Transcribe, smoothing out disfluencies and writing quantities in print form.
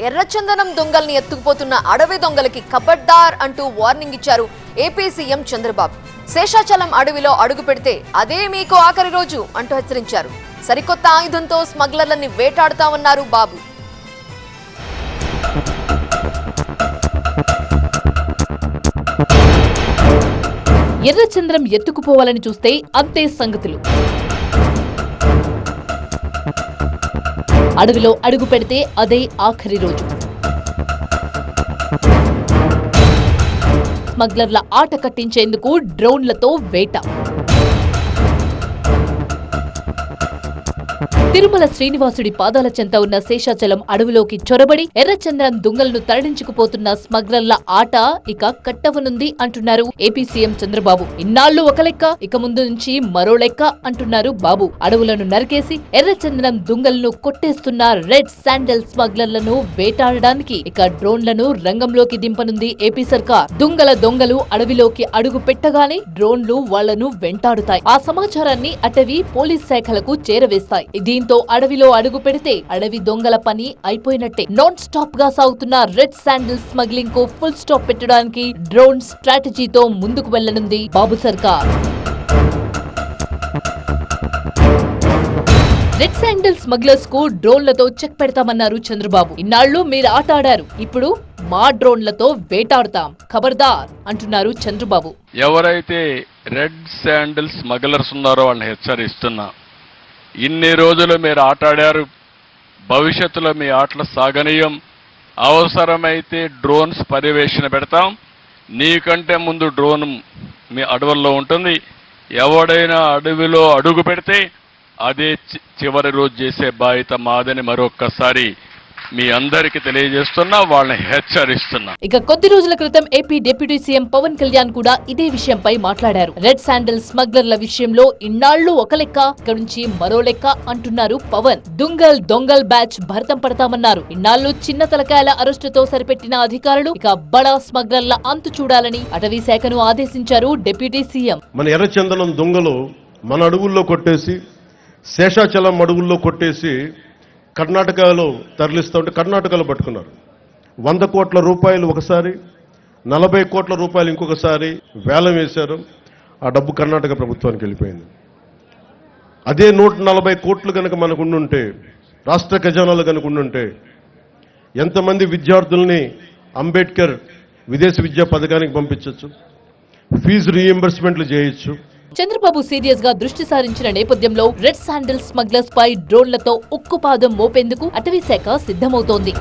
ఎర్రచందనం దొంగల్ని ఎత్తుకుపోతున్న అడవి దొంగలకి ఖబర్దార్ అంటూ వార్నింగ్ ఇచ్చారు ఏపీ సీఎం చంద్రబాబు. శేషాచలం అడవిలో అడుగు పెడితే అదే మీకు ఆఖరి రోజు అంటూ హెచ్చరించారు. సరికొత్త ఆయుధంతో స్మగ్లర్లని వేటాడుతామన్నారు బాబు. ఎర్రచంద్రం ఎత్తుకుపోవాలని చూస్తే అంతే సంగతులు. అడవిలో అడుగు పెడితే అదే ఆఖరి రోజు. స్మగ్లర్ల ఆట కట్టించేందుకు డ్రోన్లతో వేట. తిరుమల శ్రీనివాసుడి పాదాల చెంత ఉన్న శేషాచలం అడవిలోకి చొరబడి ఎర్రచందనం దొంగలను తరలించుకుపోతున్న స్మగ్లర్ల ఆట ఇక కట్టవనుంది అంటున్నారు ఏపీ సీఎం చంద్రబాబు. ఇన్నాళ్లు ఒక లెక్క, ఇక ముందు నుంచి మరో లెక్క అంటున్నారు బాబు. అడవులను నరికేసి ఎర్రచందనం దొంగలను కొట్టేస్తున్న రెడ్ శాండల్ స్మగ్లర్లను వేటాడడానికి ఇక డ్రోన్లను రంగంలోకి దింపనుంది ఏపీ సర్కార్. దొంగలు అడవిలోకి అడుగు పెట్టగానే డ్రోన్లు వాళ్లను వెంటాడుతాయి. ఆ సమాచారాన్ని అటవీ పోలీస్ శాఖలకు చేరవేస్తాయి. దీంతో అడవిలో అడుగు పెడితే అడవి దొంగల పని అయిపోయినట్టే. నాన్ స్టాప్ గా సాగుతున్న రెడ్ శాండిల్ స్మగ్లింగ్ కు ఫుల్ స్టాప్ పెట్టడానికి డ్రోన్ స్ట్రాటజీతో ముందుకు వెళ్లనుంది బాబు సర్కార్. రెడ్ శాండిల్ స్మగ్లర్స్ కు డ్రోన్లతో చెక్ పెడతామన్నారు చంద్రబాబు. ఇన్నాళ్లు మీరు ఆట ఆడారు, ఇప్పుడు మా డ్రోన్లతో వేటాడుతాం, ఖబర్దార్ అంటున్నారు చంద్రబాబు. ఎవరైతే రెడ్ శాండిల్ స్మగ్లర్స్ ఉన్నారో వాళ్ళని హెచ్చరిస్తున్నా, ఇన్ని రోజులు మీరు ఆటాడారు, భవిష్యత్తులో మీ ఆటలు సాగనీయం. అవసరమైతే డ్రోన్స్ పర్యవేక్షణ పెడతాం. నీకంటే ముందు డ్రోన్ మీ అడవుల్లో ఉంటుంది. ఎవడైనా అడవిలో అడుగు పెడితే అదే చివరి రోజు చేసే బాధ్యత మాదని మరొక్కసారి మీ అందరికి తెలియజేస్తున్నా, వాళ్ళని హెచ్చరిస్తున్నా. ఇక కొద్ది రోజుల క్రితం AP deputy CM Pawan Kalyan కూడా ఇదే విషయంపై మాట్లాడారు. రెడ్ శాండిల్ స్మగ్లర్ల విషయంలో ఇన్నాళ్లు ఒక లెక్క, ఇక నుంచి మరో లెక్క అంటున్నారు పవన్. దొంగల్ బ్యాచ్ భరతం పడతామన్నారు. ఇన్నాళ్లు చిన్న తలకాయల అరెస్టుతో సరిపెట్టిన అధికారులు ఇక బడా స్మగ్లర్ల అంతు చూడాలని అటవీ శాఖను ఆదేశించారు డిప్యూటీ సీఎం. మన ఎర్రచందనం దొంగలు మన అడవుల్లో కొట్టేసి, శేషాచలం అడవుల్లో కొట్టేసి కర్ణాటకలో తరలిస్తూ ఉంటే కర్ణాటకలో పట్టుకున్నారు. 100 కోట్ల రూపాయలు ఒకసారి, 40 కోట్ల రూపాయలు ఇంకొకసారి వేలం వేశారు. ఆ డబ్బు కర్ణాటక ప్రభుత్వానికి వెళ్ళిపోయింది. అదే 140 కోట్లు కనుక మనకు ఉండుంటే, రాష్ట్ర ఖజానాలు కనుక ఉండుంటే, ఎంతమంది విద్యార్థుల్ని అంబేద్కర్ విదేశీ విద్యా పథకానికి పంపించవచ్చు, ఫీజు రీఎంబర్స్మెంట్లు చేయొచ్చు. చంద్రబాబు సీరియస్ గా దృష్టి సారించిన నేపథ్యంలో రెడ్ శాండిల్ స్మగ్లర్స్ పై డ్రోన్లతో ఉక్కుపాదం మోపేందుకు అటవీ శాఖ సిద్ధమవుతోంది.